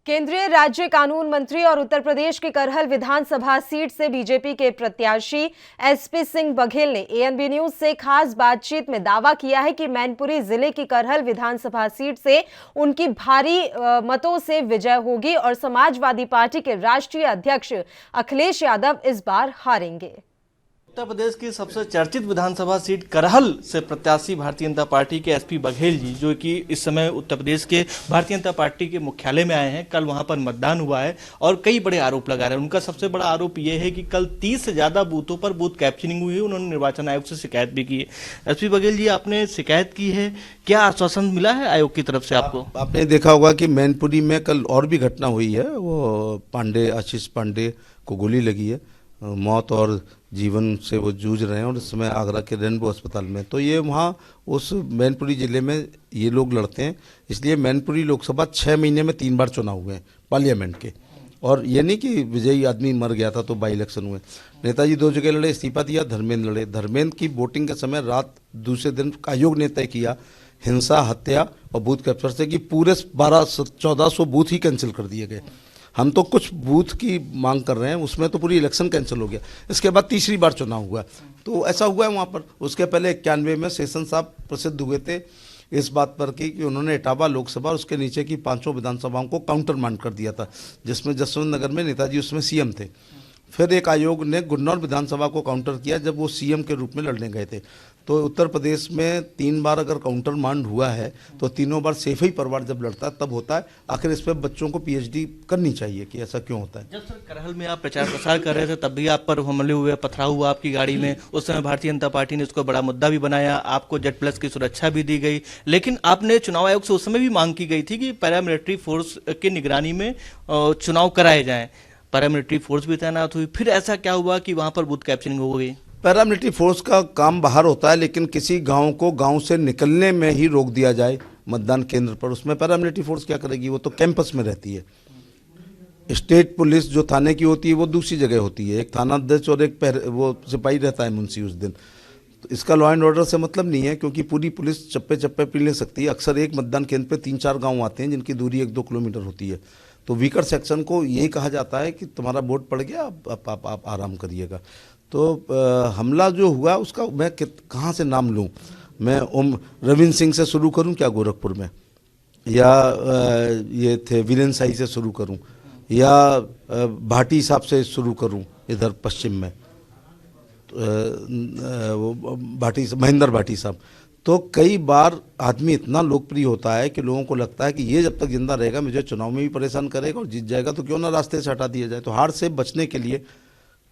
केंद्रीय राज्य कानून मंत्री और उत्तर प्रदेश की करहल विधानसभा सीट से बीजेपी के प्रत्याशी एसपी सिंह बघेल ने एएनबी न्यूज से खास बातचीत में दावा किया है कि मैनपुरी जिले की करहल विधानसभा सीट से उनकी भारी मतों से विजय होगी और समाजवादी पार्टी के राष्ट्रीय अध्यक्ष अखिलेश यादव इस बार हारेंगे। उत्तर प्रदेश की सबसे चर्चित विधानसभा सीट करहल से प्रत्याशी भारतीय जनता पार्टी के एसपी बघेल जी, जो कि इस समय उत्तर प्रदेश के भारतीय जनता पार्टी के मुख्यालय में आए हैं, कल वहां पर मतदान हुआ है और कई बड़े आरोप लगा रहे हैं। उनका सबसे बड़ा आरोप यह है कि कल 30 से ज्यादा बूथों पर बूथ कैप्चरिंग हुई है। उन्होंने निर्वाचन आयोग से शिकायत भी की है। एसपी बघेल जी, आपने शिकायत की है, क्या आश्वासन मिला है आयोग की तरफ से आपको? आपने देखा होगा कि मैनपुरी में कल और भी घटना हुई है। वो आशीष पांडे को गोली लगी है, मौत और जीवन से वो जूझ रहे हैं और इस समय आगरा के रेनबो अस्पताल में। तो ये वहाँ उस मैनपुरी ज़िले में ये लोग लड़ते हैं, इसलिए मैनपुरी लोकसभा 6 महीने में 3 बार चुनाव हुए हैं पार्लियामेंट के। और ये नहीं कि विजयी आदमी मर गया था तो बाई इलेक्शन हुए। नेताजी 2 जगह लड़े, इस्तीफा दिया, धर्मेंद्र लड़े। धर्मेंद्र की वोटिंग के समय रात दूसरे दिन आयोग ने तय किया हिंसा, हत्या और बूथ कैप्चर से कि पूरे 1400 बूथ ही कैंसिल कर दिए गए। हम तो कुछ बूथ की मांग कर रहे हैं, उसमें तो पूरी इलेक्शन कैंसिल हो गया। इसके बाद तीसरी बार चुनाव हुआ, तो ऐसा हुआ है वहाँ पर। उसके पहले 91 में सेशन साहब प्रसिद्ध हुए थे इस बात पर कि उन्होंने इटावा लोकसभा और उसके नीचे की 5 विधानसभाओं को काउंटर मांड कर दिया था, जिसमें जसवंत नगर में नेताजी उसमें सीएम थे। फिर एक आयोग ने गुन्नौर विधानसभा को काउंटर किया जब वो सीएम के रूप में लड़ने गए थे। तो उत्तर प्रदेश में 3 बार अगर काउंटर मांड हुआ है तो तीनों बार सेफ ही परिवार जब लड़ता है तब होता है। आखिर इस पर बच्चों को पीएचडी करनी चाहिए कि ऐसा क्यों होता है। जब सर करहल में आप प्रचार प्रसार कर रहे थे तब भी आप पर हमले हुए, पथराव हुआ आपकी गाड़ी में। उस समय भारतीय जनता पार्टी ने उसको बड़ा मुद्दा भी बनाया, आपको Z+ की सुरक्षा भी दी गई, लेकिन आपने चुनाव आयोग से उस समय भी मांग की गई थी कि पैरामिलिट्री फोर्स की निगरानी में चुनाव कराए जाएं। पैरामिलिट्री फोर्स भी तैनात हुई, फिर ऐसा क्या हुआ कि वहां पर बूथ कैप्चरिंग हो गई? पैरामिलिट्री फोर्स का काम बाहर होता है, लेकिन किसी गांव को गांव से निकलने में ही रोक दिया जाए मतदान केंद्र पर, उसमें पैरामिलिट्री फोर्स क्या करेगी? वो तो कैंपस में रहती है। स्टेट पुलिस जो थाने की होती है वो दूसरी जगह होती है, एक थाना अध्यक्ष और एक वो सिपाही रहता है मुंशी उस दिन। तो इसका लॉ एंड ऑर्डर से मतलब नहीं है, क्योंकि पूरी पुलिस चप्पे चप्पे पी ले सकती है। अक्सर एक मतदान केंद्र पर 3-4 गाँव आते हैं जिनकी दूरी 1-2 किलोमीटर होती है। तो वीकर सेक्शन को यही कहा जाता है कि तुम्हारा वोट पड़ गया, आप आराम करिएगा। तो हमला जो हुआ उसका मैं कहाँ से नाम लूँ? मैं रविंद्र सिंह से शुरू करूँ क्या गोरखपुर में, या ये थे वीरेंद्र साई से शुरू करूँ, या भाटी साहब से शुरू करूँ इधर पश्चिम में, वो महेंद्र भाटी साहब। तो कई बार आदमी इतना लोकप्रिय होता है कि लोगों को लगता है कि ये जब तक जिंदा रहेगा मुझे चुनाव में भी परेशान करेगा और जीत जाएगा, तो क्यों ना रास्ते से हटा दिया जाए। तो हार से बचने के लिए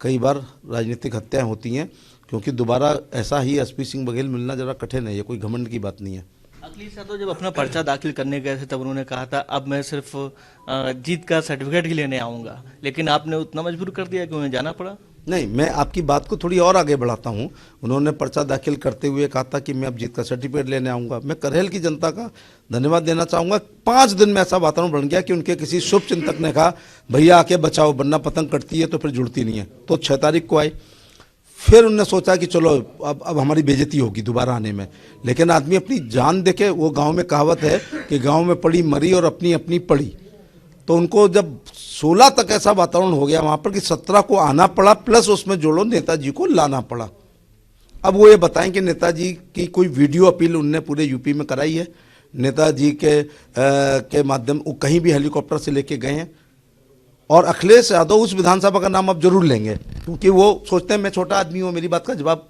कई बार राजनीतिक हत्याएं होती हैं, क्योंकि दोबारा ऐसा ही एसपी सिंह बघेल मिलना जरा कठिन है, ये कोई घमंड की बात नहीं है। अखिलेश यादव जब अपना पर्चा दाखिल करने गए थे तब उन्होंने कहा था अब मैं सिर्फ जीत का सर्टिफिकेट ही लेने आऊँगा, लेकिन आपने उतना मजबूर कर दिया कि उन्हें जाना पड़ा। नहीं, मैं आपकी बात को थोड़ी और आगे बढ़ाता हूँ। उन्होंने पर्चा दाखिल करते हुए कहा था कि मैं अब जीत का सर्टिफिकेट लेने आऊँगा। मैं करहल की जनता का धन्यवाद देना चाहूँगा। 5 दिन में ऐसा वातावरण बन गया कि उनके किसी शुभ चिंतक ने कहा भैया आके बचाओ, वरना पतंग कटती है तो फिर जुड़ती नहीं है। तो 6 तारीख को आए। फिर उनने सोचा कि चलो अब हमारी बेइज्जती होगी दोबारा आने में, लेकिन आदमी अपनी जान देखे। वो गाँव में कहावत है कि गाँव में पड़ी मरी और अपनी अपनी पड़ी। तो उनको जब 16 तक ऐसा वातावरण हो गया वहाँ पर कि 17 को आना पड़ा, प्लस उसमें जोड़ो नेताजी को लाना पड़ा। अब वो ये बताएं कि नेताजी की कोई वीडियो अपील उनने पूरे यूपी में कराई है? नेताजी के माध्यम वो कहीं भी हेलीकॉप्टर से लेके गए हैं? और अखिलेश यादव उस विधानसभा का नाम अब जरूर लेंगे, क्योंकि वो सोचते हैं मैं छोटा आदमी हूँ, मेरी बात का जवाब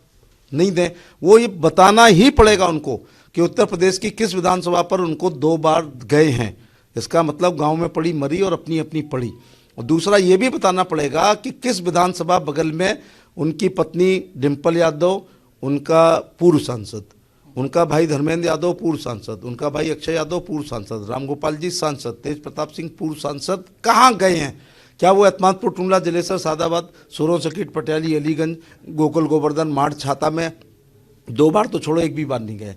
नहीं दें। वो ये बताना ही पड़ेगा उनको कि उत्तर प्रदेश की किस विधानसभा पर उनको 2 बार गए हैं। इसका मतलब गांव में पड़ी मरी और अपनी अपनी पड़ी। और दूसरा ये भी बताना पड़ेगा कि किस विधानसभा बगल में उनकी पत्नी डिम्पल यादव, उनका पूर्व सांसद, उनका भाई धर्मेंद्र यादव पूर्व सांसद, उनका भाई अक्षय यादव पूर्व सांसद, रामगोपाल जी सांसद, तेज प्रताप सिंह पूर्व सांसद कहाँ गए हैं? क्या वो एतमादपुर, टुंडला, जलेसर, सादाबाद, सोरों सर्किट, पटियाली, अलीगंज, गोकुल, गोवर्धन, माड़, छाता में 2 बार तो छोड़ो, 1 भी बार नहीं गए।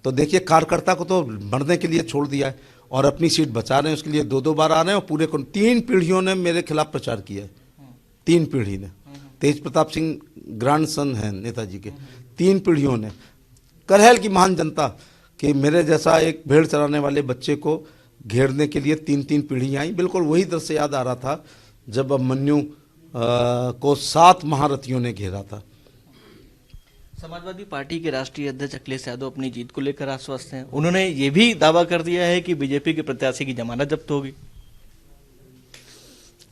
तो देखिए, कार्यकर्ता को तो मरने के लिए छोड़ दिया है और अपनी सीट बचा रहे हैं, उसके लिए 2-2 बार आ रहे हैं। और पूरे 3 पीढ़ियों ने मेरे खिलाफ प्रचार किया है। 3 पीढ़ी ने। तेज प्रताप सिंह ग्रैंडसन हैं नेताजी के। 3 पीढ़ियों ने। करहल की महान जनता कि मेरे जैसा एक भेड़ चराने वाले बच्चे को घेरने के लिए 3-3 पीढ़ियाँ आई। बिल्कुल वही दृश्य याद आ रहा था जब अभिमन्यु को 7 महारथियों ने घेरा था। समाजवादी पार्टी के राष्ट्रीय अध्यक्ष अखिलेश यादव अपनी जीत को लेकर आश्वस्त हैं। उन्होंने ये भी दावा कर दिया है कि बीजेपी के प्रत्याशी की जमानत जब्त होगी।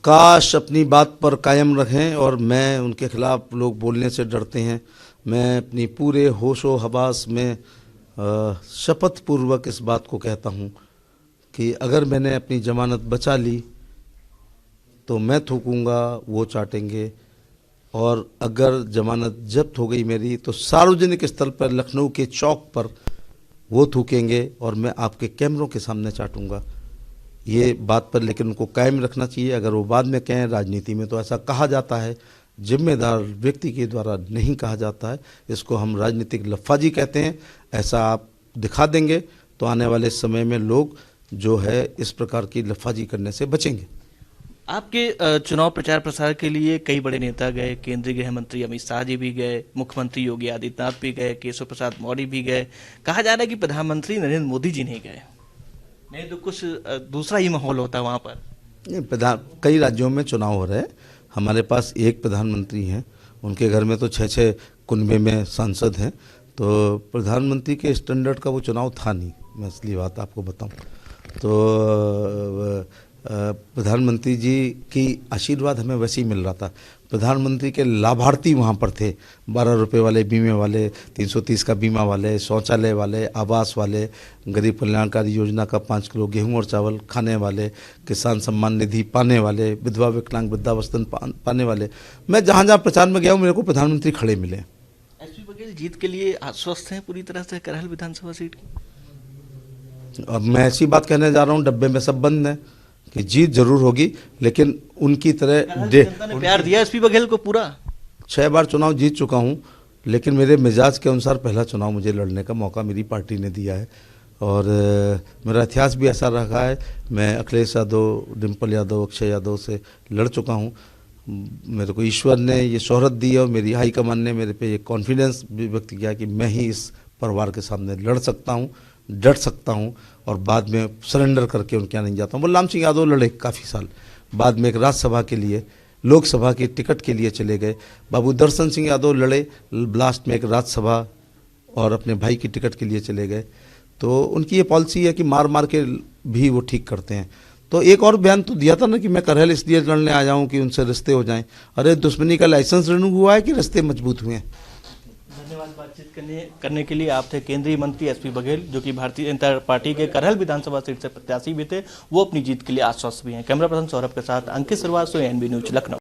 काश अपनी बात पर कायम रहें, और मैं उनके खिलाफ लोग बोलने से डरते हैं। मैं अपनी पूरे होशो हवास में शपथ पूर्वक इस बात को कहता हूं कि अगर मैंने अपनी जमानत बचा ली तो मैं थूकूंगा, वो चाटेंगे, और अगर जमानत जब्त हो गई मेरी तो सार्वजनिक स्थल पर लखनऊ के चौक पर वो थूकेंगे और मैं आपके कैमरों के सामने चाटूंगा। ये बात पर लेकिन उनको कायम रखना चाहिए। अगर वो बाद में कहें, राजनीति में तो ऐसा कहा जाता है, जिम्मेदार व्यक्ति के द्वारा नहीं कहा जाता है, इसको हम राजनीतिक लफाजी कहते हैं। ऐसा आप दिखा देंगे तो आने वाले समय में लोग जो है इस प्रकार की लफाजी करने से बचेंगे। आपके चुनाव प्रचार प्रसार के लिए कई बड़े नेता गए, केंद्रीय गृह मंत्री अमित शाह जी भी गए, मुख्यमंत्री योगी आदित्यनाथ भी गए, केशव प्रसाद मौर्य भी गए। कहा जा रहा है कि प्रधानमंत्री नरेंद्र मोदी जी नहीं गए, नहीं तो कुछ दूसरा ही माहौल होता है वहाँ पर। कई राज्यों में चुनाव हो रहे हैं। हमारे पास एक प्रधानमंत्री हैं, उनके घर में तो 6-6 कुनबे में सांसद हैं, तो प्रधानमंत्री के स्टैंडर्ड का वो चुनाव था नहीं। मैं असली बात आपको बताऊं तो प्रधानमंत्री जी की आशीर्वाद हमें वैसे ही मिल रहा था। प्रधानमंत्री के लाभार्थी वहाँ पर थे, 12 रुपये वाले बीमे वाले, 330 का बीमा वाले, शौचालय वाले, आवास वाले, गरीब कल्याणकारी योजना का 5 किलो गेहूं और चावल खाने वाले, किसान सम्मान निधि पाने वाले, विधवा विकलांग वृद्धावस्था पाने वाले। मैं जहाँ जहाँ प्रचार में गया हूँ मेरे को प्रधानमंत्री खड़े मिले। एसपी बघेल जीत के लिए आश्वस्त हैं पूरी तरह से करहल विधानसभा सीट की। अब मैं ऐसी बात कहने जा रहा हूँ, डब्बे में सब बंद है कि जीत जरूर होगी, लेकिन उनकी तरह जनता ने प्यार दिया एसपी बघेल को पूरा। 6 बार चुनाव जीत चुका हूं, लेकिन मेरे मिजाज के अनुसार पहला चुनाव मुझे लड़ने का मौका मेरी पार्टी ने दिया है, और मेरा इतिहास भी ऐसा रहा है। मैं अखिलेश यादव, डिम्पल यादव, अक्षय यादव से लड़ चुका हूं। मेरे को ईश्वर ने ये शोहरत दी और मेरी हाईकमान ने मेरे पे ये कॉन्फिडेंस भी व्यक्त किया कि मैं ही इस परिवार के सामने लड़ सकता हूँ, डट सकता हूँ, और बाद में सरेंडर करके उनके यहाँ नहीं जाता हूँ। बलराम सिंह यादव लड़े काफ़ी साल, बाद में एक राज्यसभा के लिए, लोकसभा के टिकट के लिए चले गए। बाबू दर्शन सिंह यादव लड़े, लास्ट में एक राज्यसभा और अपने भाई की टिकट के लिए चले गए। तो उनकी ये पॉलिसी है कि मार मार के भी वो ठीक करते हैं। तो एक और बयान तो दिया था ना कि मैं करहल इसलिए लड़ने आया हूँ कि उनसे रिश्ते हो जाएं। अरे दुश्मनी का लाइसेंस रिन्यू हुआ है कि रिश्ते मजबूत हुए हैं? धन्यवाद बातचीत करने के लिए। आप थे केंद्रीय मंत्री एसपी बघेल, जो कि भारतीय जनता पार्टी के करहल विधानसभा सीट से प्रत्याशी भी थे। वो अपनी जीत के लिए आश्वस्त भी हैं। कैमरा पर्सन सौरभ के साथ अंकित श्रीवास्तव, एनबी न्यूज, लखनऊ।